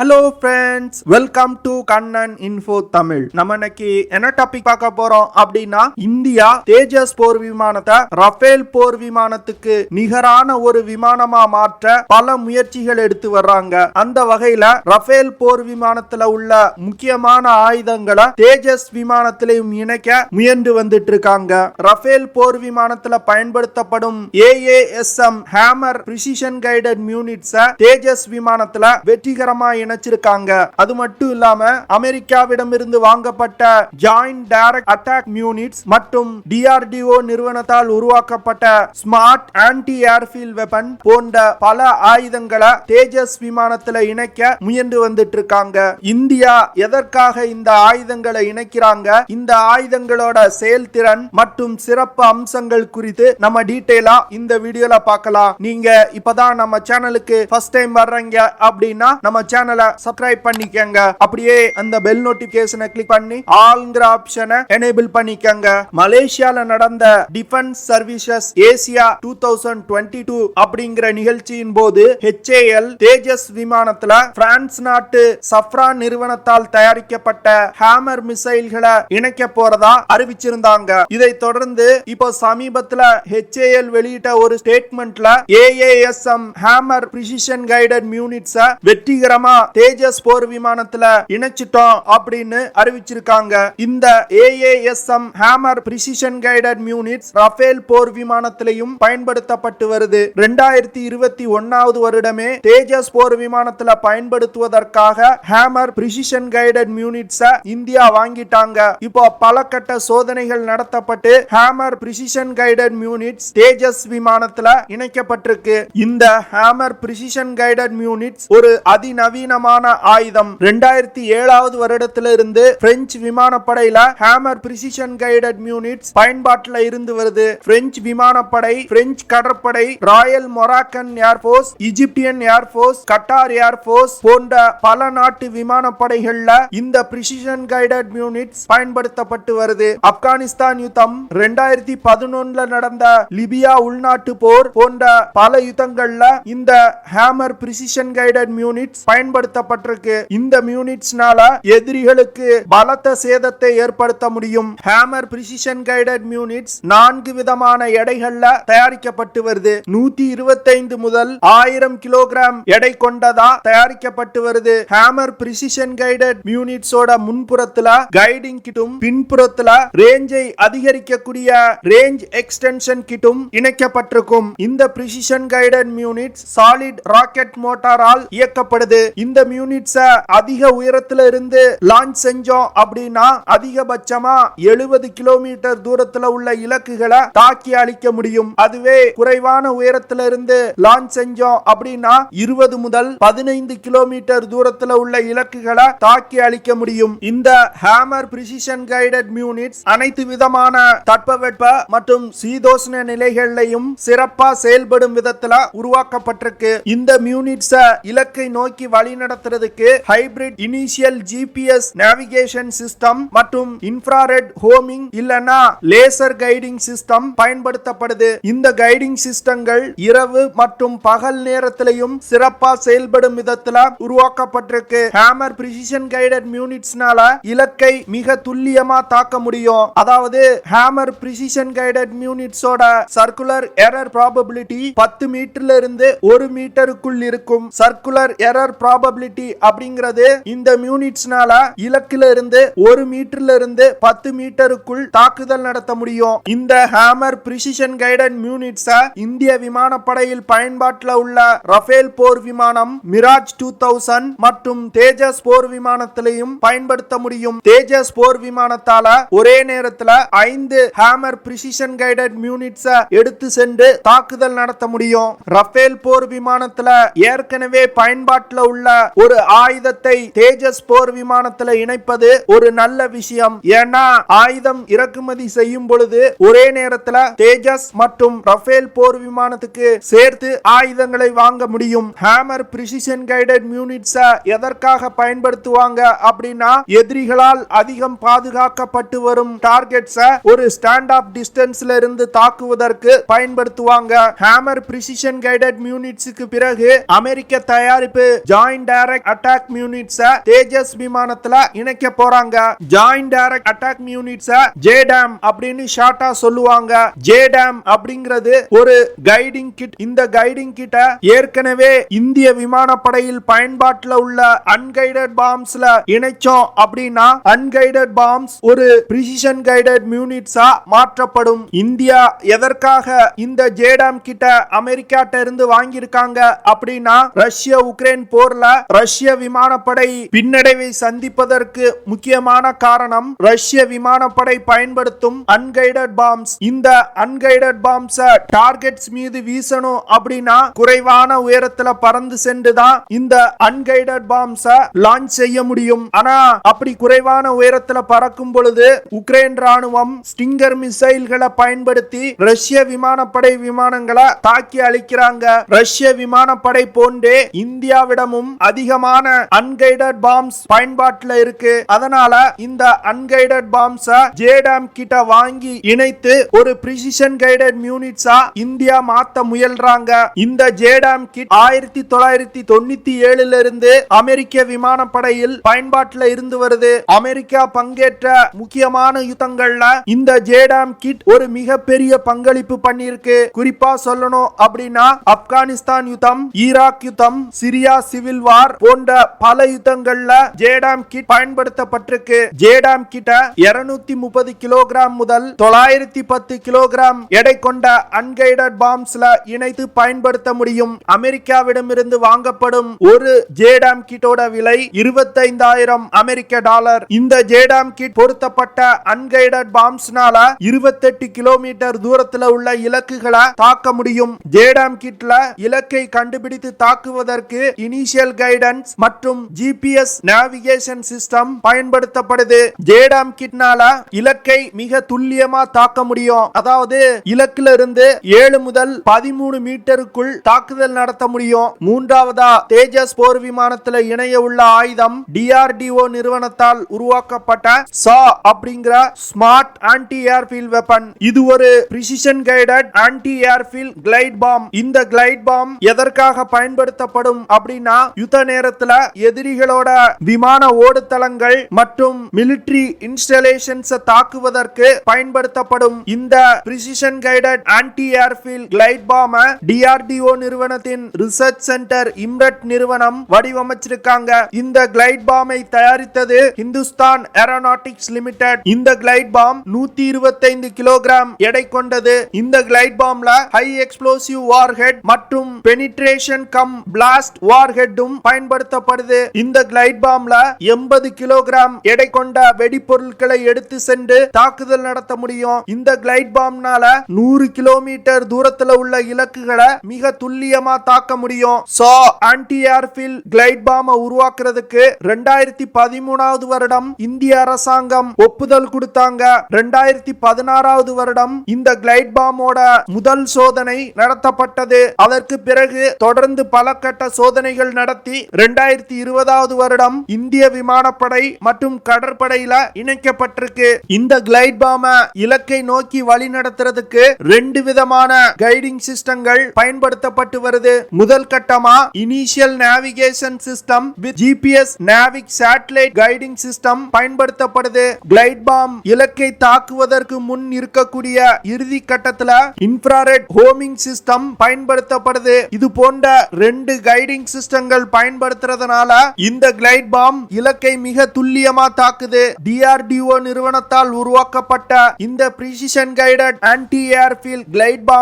Hello friends, welcome to Kannan Info Tamil. நம்ம இன்னைக்கு என்ன டாபிக் பார்க்க போறோம் அப்படின்னா இந்தியா தேஜஸ் போர் விமானத்தை ரஃபேல் போர் விமானத்துக்கு நிகரான ஒரு விமானமா மாற்ற பல முயற்சிகள் எடுத்து வர்றாங்க. அந்த வகையில ரஃபேல் போர் விமானத்துல உள்ள முக்கியமான ஆயுதங்களை தேஜஸ் விமானத்திலையும் இணைக்க முயன்று வந்துட்டு இருக்காங்க. ரஃபேல் போர் விமானத்துல பயன்படுத்தப்படும் AASM Hammer precision guided units Tejas விமானத்துல வெற்றிகரமா இணைச்சிருக்காங்க. அது மட்டும் இல்லாம அமெரிக்காவிடமிருந்து வாங்கப்பட்ட ஜாயிண்ட் டைரக்ட் அட்டாக் யூனிட்ஸ் மற்றும் DRDO நிறுவனத்தால் உருவாக்கப்பட்ட ஸ்மார்ட் ஆன்டி ஏர்ஃபீல்ட் வெப்பன் போன்ற பல ஆயுதங்களை தேஜஸ் விமானத்துல இணைக்க முயன்று வந்துட்டு இருக்காங்க. இந்தியா எதற்காக இந்த ஆயுதங்களை இணைக்கிறாங்க, இந்த ஆயுதங்களோட செயல்திறன் மற்றும் சிறப்பு அம்சங்கள் குறித்து நம்ம டீடைலா இந்த வீடியோல பார்க்கலாம். நீங்க இப்பதான் நம்ம சேனலுக்கு ஃபர்ஸ்ட் டைம் வர்றீங்க அப்படின்னா நம்ம சேனலை சப்ஸ்கிரைப் பண்ணிக்கங்க. அப்படியே அந்த பெல் நோட்டிபிகேஷனை கிளிக் பண்ணி ஆல்ங்கிற ஆப்ஷனை எனேபிள் பண்ணிக்கங்க. மலேசியால நடந்த டிஃபென்ஸ் சர்வீசஸ் ஏசியா 2022 அப்படிங்கிற நிகழ்ச்சியின் போது HAL தேஜஸ் விமானத்துல பிரான்ஸ் நாட்டு சஃப்ரான் நிறுவனத்தால் தயாரிக்கப்பட்ட ஹேமர் மிசைல்களை இணைக்க போறதா அறிவிச்சிருந்தாங்க. இதை தொடர்ந்து இப்போ சமீபத்துல HAL வெளியிட்ட ஒரு ஸ்டேட்மெண்ட்ல AASM Hammer precision guided units வெற்றிகரமா தேஜஸ் போர் விமானத்துல இணைச்சிட்டோம் அப்படின்னு அறிவிச்சிருக்காங்க. இந்த AASM Hammer precision guided units Rafale போர் விமானத்திலையும் பயன்படுத்தப்பட்டு வருது. 2021 வருடமே தேஜஸ் போர் விமானத்துல பயன்படுத்துவதற்காக Hammer precision guided units India வாங்கிட்டாங்க. இப்போ பல கட்ட சோதனைகள் நடத்தப்பட்டு Hammer precision guided units Tejas விமானத்துல இணைக்கப்பட்டிருக்கு. இந்த ஹேமர் precision guided units ஒரு அதிநவீனமான ஆயுதம். 2007 வருடத்திலிருந்து பிரெஞ்சு விமானப்படையில ஹேமர் precision guided units பயன்பாட்டில் இருந்து வருது. பிரெஞ்சு விமானப்படை, பிரெஞ்சு கடற்படை, royal Moroccan air force, Egyptian air force, Qatar air force போன்ற பல நாட்டு விமானப்படைகள்ல இந்த precision guided units பயன்படுத்தப்பட்டு வருது. ஆப்கானிஸ்தான் யுத்தம், 2011 நடந்த லிபியா உள்நாட்டு போர் போன்ற பல யுத்தங்கள்ல இந்த ஹேமர் precision guided units பயன்படுத்தப்பட்டிருக்கு. இந்த யூனிட்ஸ்னால எதிரிகளுக்கு பலத்த சேதத்தை ஏற்படுத்த முடியும். ஹேமர் precision guided units 4 விதமான எடைகள்ல தயாரிக்கப்பட்டு வருது. 125 முதல் 1000 கிலோகிராம் எடை கொண்டதா தயாரிக்கப்பட்டு வருது. ஹேமர் precision guided units ஓட முன்புறத்துல கைடிங் கிட்டும் பின்புறத்துல ரேஞ்சை அதிகரிக்கக்கூடிய ரேஞ்ச் எக்ஸ்டென்ஷன் கிட்டும் இணைக்கப்பட்டிருக்கும். இந்த precision guided units solid rocket மோட்டாரால் இயக்கப்படுது. இந்த யூனிட்ஸ் அதிக உயரத்துல இருந்து லான்ச் செஞ்சோம் அப்படின்னா அதிகபட்சமா 70 கிலோமீட்டர் தூரத்துல உள்ள இலக்குகளை தாக்கி அழிக்க முடியும். அதுவே குறைவான உயரத்துல இருந்து லான்ச் செஞ்சோம் அப்படின்னா 20 முதல் 15 கிலோமீட்டர் தூரத்துல உள்ள இலக்குகளை தாக்கி அழிக்க முடியும். இந்த ஹேமர் precision guided units அனைத்து விதமான தட்பவெட்ப மற்றும் சீதோஷ்ண நிலைகளிலும் சிறப்பா செயல்படும் விதத்துல உருவாக்கப்பட்டிருக்கு. இந்த யூனிட்ஸ் இலக்கை நோக்கி வழிநடத்துறதுக்கு hybrid initial GPS navigation system மற்றும் இன்ஃப்ராரெட் ஹோமிங் இல்லனா லேசர் கைடிங் சிஸ்டம் பயன்படுத்தப்படுது. இந்த கைடிங் சிஸ்டங்கள் இரவு மற்றும் பகல் நேரத்திலையும் சிறப்பா செயல்படும் விதத்துல உருவாக்கப்பட்டிருக்கு. ஹேமர் precision guided unitsனால இலக்கை மிக துல்லியமா தாக்க முடியும். அதாவது ஹேமர் precision guided unitsோட சர்க்குலர் எரர் ப்ராபபிலிட்டி 10 மீட்டர்ல இருந்து 1 மீட்டருக்குள் இருக்கும். சர்க்குலர் எரர் ப்ராபபிலிட்டி அப்படிங்கிறது இந்த யூனிட்ஸ்னால இலக்கில இருந்து 1 மீட்டர்ல இருந்து 10 மீட்டருக்குள் தாக்குதல் நடத்த முடியும். இந்த ஹேமர் precision guided units இந்திய விமானப்படையில் பயன்பாட்டில் உள்ள ரஃபேல் போர் விமானம், மிராஜ் 2000 மற்றும் தேஜஸ் போர் விமானத்திலையும் பயன்படுத்த முடியும். தேஜஸ் போர் விமானத்தால ஒரே நேரத்தில் 5 ஹேமர் precision guided units எடுத்து சென்று தாக்குதல் நடத்த முடியும். ரஃபேல் போர் விமானத்துல ஏற்கனவே பயன்பாட்டில் உள்ள ஒரு ஆயுதத்தை தேஜஸ் போர் விமானத்துல இணைப்பது ஒரு நல்ல விஷயம். ஏன்னா ஆயுதம் இறக்குமதி செய்யும் பொழுது ஒரே நேரத்துல தேஜஸ் மற்றும் ரஃபேல் போர் விமானத்துக்கு சேர்த்து ஆயுதங்களை வாங்க முடியும். ஹேமர் precision guided units எதற்காக பயன்படுத்துவாங்க அப்படின்னா எதிரிகளால் அதிகம் பாதுகாக்கப்பட்டு வரும் டார்கெட்ஸ் ஒரு ஸ்டாண்ட் ஆஃப் டிஸ்டன்ஸ்ல இருந்து தாக்குவதற்கு பயன்படுத்துவாங்க. ஹேமர் precision guided unitsக்கு பிறகு அமெரிக்க தயாரிப்பு ஜாயிண்ட் டைரக்ட் அட்டாக் யூனிட்ஸ் தேஜஸ் விமானத்துல இணைக்க போறாங்க. Joint direct attack units JDAM அப்படின்னு ஷார்ட்டா சொல்லுவாங்க. JDAM அப்படிங்கிறது ஒரு கைடிங் கிட். இந்த கைடிங் கிட்ட ஏற்கனவே இந்திய விமானப்படையில் பயன்பாட்டில் உள்ள அன்கைடட் பாம்ஸ்ல இணைச்சோம் அப்படின்னா அன்கைடட் பாம்ஸ் ஒரு பிரிசிஷன் கைடட் யூனிட்ஸா மாற்றப்படும். இந்தியா எதற்காக இந்த JDAM கிட்ட அமெரிக்காட்ட இருந்து வாங்கியிருக்காங்க அப்படின்னா ரஷ்ய உக்ரைன் போர்ல ரஷ்ய விமானப்படை பின்னடைவை சந்திப்பதற்கு முக்கியமான காரணம் ரஷ்ய விமானப்படை பயன்படுத்தும் அன்கைடட் பாம்ஸ். இந்த அன்கைடட் பாம்ஸ் டார்கெட்ஸ் மீது வீசணும் அப்படின்னா குறைவான உயரத்துல பறந்து சென்றுதான் இந்த அன்கைடட் பாம்ஸ் லான்ச் செய்ய முடியும். ஆனா அப்படி குறைவான உயரத்துல பறக்கும் பொழுது உக்ரைன் ராணுவம் ஸ்டிங்கர் மிசைல்களை பயன்படுத்தி ரஷ்ய விமானப்படை விமானங்களை தாக்கி அழிக்கிறாங்க. ரஷ்ய விமானப்படை போன்றே இந்தியாவிடமும் அதிகமான அன்கைடட் பாம்ஸ் பயன்பாட்டில் இருக்கு. அதனால இந்த அன்கைடட் பாம்ஸ் JDAM கிட்ட வாங்கி இணைத்து ஒரு பிரிசிஷன் கைடட் யூனிட்ஸா இந்தியா மாத்த முயல்றாங்க. இந்த JDAM கிட் 1997 இருந்து அமெரிக்க விமானப்படையில் பயன்பாட்டில் இருந்து வருது. அமெரிக்கா பங்கேற்ற முக்கியமான யுத்தங்கள்ல இந்த JDAM கிட் ஒரு மிகப்பெரிய பங்களிப்பு பண்ணிருக்கு. குறிப்பா சொல்லணும் அப்படின்னா ஆப்கானிஸ்தான் யுத்தம், ஈராக் யுத்தம், சிரியா சிவில் வார் போன்ற பல யுத்தங்கள்ல JDAM கிட் பயன்படுத்தப்பட்டிருக்கு. JDAM கிட்ட 230 கிலோகிராம் முதல் 910 கிலோகிராம் எடை கொண்ட அன்கைடட் பாம்ஸ்ல இணைத்து பயன்படுத்த முடியும். அமெரிக்காவிடமிருந்து வாங்கப்படும் ஒரு JDAM கிட்டோட விலை 25,000 அமெரிக்க டாலர். இந்த JDAM கிட் பொருத்தப்பட்ட அன்கைடட் பாம்ஸ்னால 28 கிலோமீட்டர் தூரத்துல உள்ள இலக்குகளை தாக்க முடியும். JDAM கிட்ல இலக்கை கண்டுபிடித்து தாக்குவதற்கு இனிஷியல் கைடன்ஸ் மற்றும் GPS நேவிகேஷன் சிஸ்டம் பயன்படுத்தப்படுது. JDAM கிட்னால இலக்கை மிக துல்லியமா தாக்க முடியும். அதாவது இலக்குல இருந்து 7 முதல் 13 மீட்டருக்குள் தாக்குதல் நடத்த முடியும். மூன்றாவதா தேஜஸ் போர் விமானத்துல இணைய உள்ள ஆயுதம் DRDO நிறுவனத்தால் உருவாக்கப்பட்ட SAAW அப்படிங்கிற ஸ்மார்ட் ஆன்டி ஏர்ஃபீல்ட் வெப்பன். இது ஒரு precision guided anti airfield glide bomb. இந்த கிளைட் பாம் எதற்காக பயன்படுத்தப்படும் அப்படின்னா யுத்த நேரத்துல எதிரிகளோட விமான ஓடுதளங்கள் மற்றும் மிலிட்டரி இன்ஸ்டாலேஷன்ஸ் தாக்குவதற்கு பயன்படுத்தப்படும். இந்த precision guided anti airfield glide bomb DRDO நிறுவனத்தின் ரிசர்ச் சென்டர் இம்ரட் நிறுவனம் வடிவமைச்சிருக்காங்க. இந்த கிளைட் பாமை தயாரித்தது இந்துஸ்தான் ஏரோநாட்டிக்ஸ் லிமிடெட். இந்த கிளைட் பாம் 125 கிலோகிராம் எடை கொண்டது. இந்த கிளைட் பாம்ல ஹை எக்ஸ்ப்ளோசிவ் வார்ஹெட் மற்றும் பெனிட்ரேஷன் கம் பிளாஸ்ட் வார்ஹெட்டும் பயன்படுத்தப்படுது. இந்த கிளைட் பாம்ல 80 கிலோகிராம் எடை கொண்ட வெடிபொருட்களை எடுத்து சென்று தாக்குதல் நடத்த முடியும். இந்த கிளைட் பாம்னால 100 கிலோமீட்டர் தூரத்துல உள்ள இலக்குகளை மிக துல்லியமா தாக்க முடியும். SAAW anti airfield glide bomb உருவாக்குறதுக்கு 2013 வருடம் இந்திய அரசாங்கம் ஒப்புதல் கொடுத்தாங்க. 2016 வருடம் இந்த கிளைட் பாமோட முதல் சோதனை நடத்தப்பட்டது. அதற்கு பிறகு தொடர்ந்து பல கட்ட சோதனைகள் நடத்தி 2020 வருடம் இந்திய விமானப்படை மற்றும் கடற்படையில இணைக்கப்பட்டிருக்கு. இந்த கிளைட் பாம இலக்கை நோக்கி வழி நடத்துறதுக்கு 2 விதமான கைடிங் சிஸ்டங்கள் பயன்படுத்தப்பட்டு வருது. முதல் கட்டமா initial navigation system with GPS NavIC satellite guiding system பயன்படுத்தப்படுது. கிளைட் பாம் இலக்கை தாக்குவதற்கு முன் இருக்கக்கூடிய இறுதி கட்டத்துல இன்ஃப்ராரெட் ஹோமிங் சிஸ்டம் பயன்படுத்தப்படுது. இது போன்ற 2 கைடிங் சிஸ்டங்கள் பயன்படுத்துறதுனால இந்த கிளைட் பாம் இலக்கை மிக துல்லியமா தாக்குது. DRDO நிறுவனத்தால் உருவாக்கப்பட்ட இந்த precision guided anti airfield glide bomb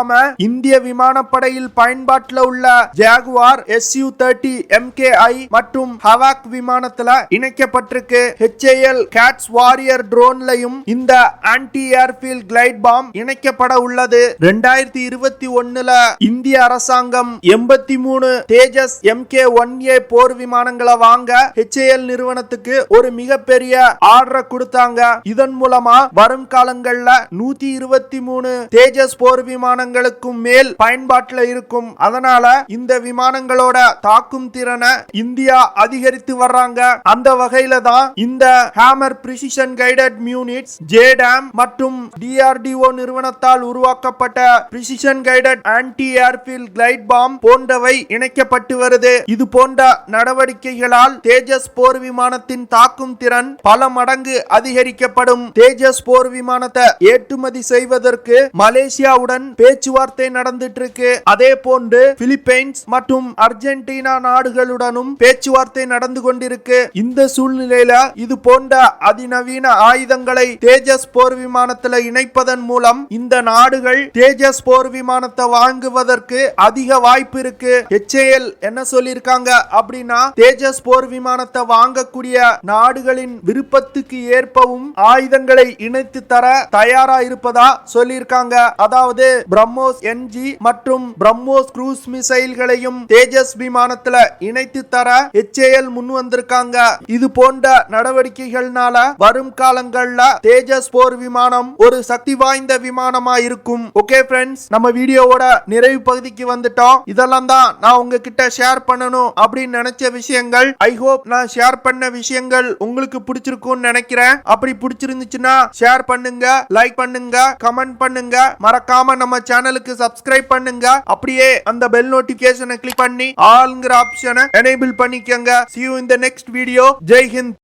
இந்திய விமானப்படையில் பயன்பாட்டில் உள்ள ஜாகுவார் Su-30 MKI மற்றும் ஹவாக் விமானத்துல இணைக்கப்பட்டிருக்கு. HAL கேட்ஸ் வாரியர் ட்ரோன்லயும் இந்த ஆன்டி ஏர்ஃபீல்ட் கிளைட் பாம் இணைக்கப்பட உள்ளது. 2021 இந்திய அரசாங்கம் 83 தேஜஸ் MK-1A போர் விமானங்களை வாங்க HAL நிறுவனத்துக்கு ஒரு மிகப்பெரிய ஆர்டர் கொடுத்தாங்க. இதன் மூலமா வரும் காலங்கள்ல 123 தேஜஸ் போர் விமானங்களுக்கும் மேல் பயன்பாட்டில் இருக்கும். அதனால இந்த விமானங்களோட தாக்கும் திறனை இந்தியா அதிகரித்து வர்றாங்க. அந்த வகையில தான் இந்த hammer precision guided units JDAM மற்றும் DRDO நிறுவனத்தால் உருவாக்கப்பட்ட precision guided anti airfield glide bomb போன்றவை இணைக்கப்பட்டு வருது. இது போன்ற போன்ற நடவடிக்கைகளால் தேஜஸ் போர் விமானத்தின் தாக்கும் திறன் பல மடங்கு அதிகரிக்கப்படும். தேஜஸ் போர் விமானத்தை ஏற்றுமதி செய்வதற்கு மலேசியாவுடன் பேச்சுவார்த்தை நடந்துட்டு இருக்கு. அதே போன்று பிலிப்பைன்ஸ் மற்றும் அர்ஜென்டினா நாடுகளுடனும் பேச்சுவார்த்தை நடந்து கொண்டிருக்கு. இந்த சூழ்நிலையில இது போன்ற அதிநவீன ஆயுதங்களை தேஜஸ் போர் விமானத்தில் இணைப்பதன் மூலம் இந்த நாடுகள் தேஜஸ் போர் விமானத்தை வாங்குவதற்கு அதிக வாய்ப்பு இருக்கு. HAL என்ன சொல்லிருக்காங்க அப்படின்னா, தேஜஸ் போர் விமானத்தை வாங்கக்கூடிய நாடுகளின் விருப்பத்துக்கு ஏற்பவும் ஆயுதங்களை இணைத்து தர தயாரா இருப்பதா சொல்லியிருக்காங்க. அதாவது பிரம்மோஸ் NG மற்றும் பிரம்மோஸ் க்ரூஸ் மிசைல்களையும் தேஜஸ் விமானத்துல இணைத்து தர HAL முன் வந்திருக்காங்க. இது போன்ற நடவடிக்கைகள்னால வரும் காலங்கள்ல தேஜஸ் போர் விமானம் ஒரு சக்தி வாய்ந்த விமானமா இருக்கும். ஓகே ஃப்ரெண்ட்ஸ், நம்ம வீடியோவோட நிறைவு பகுதிக்கு வந்துட்டோம். இதெல்லாம் தான் நான் உங்ககிட்ட ஷேர் பண்ணணும் அப்படின்னு நினைச்ச விஷயங்கள். ஐ ஹோப் நான் ஷேர் பண்ண விஷயங்கள் உங்களுக்கு பிடிச்சிருக்கும்னு நினைக்கிறேன். அப்படி பிடிச்சிருந்துச்சுன்னா ஷேர் பண்ணுங்க, லைக் பண்ணுங்க, கமெண்ட் பண்ணுங்க. மறக்காம நம்ம சேனலுக்கு சப்ஸ்கிரைப் பண்ணுங்க. அப்படியே அந்த பெல் நோட்டிபிகேஷனை கிளிக் பண்ணி ஆல்ங்கிற ஆப்ஷனை எனேபிள் பண்ணிக்கங்க. See you in the next video. Jai Hind.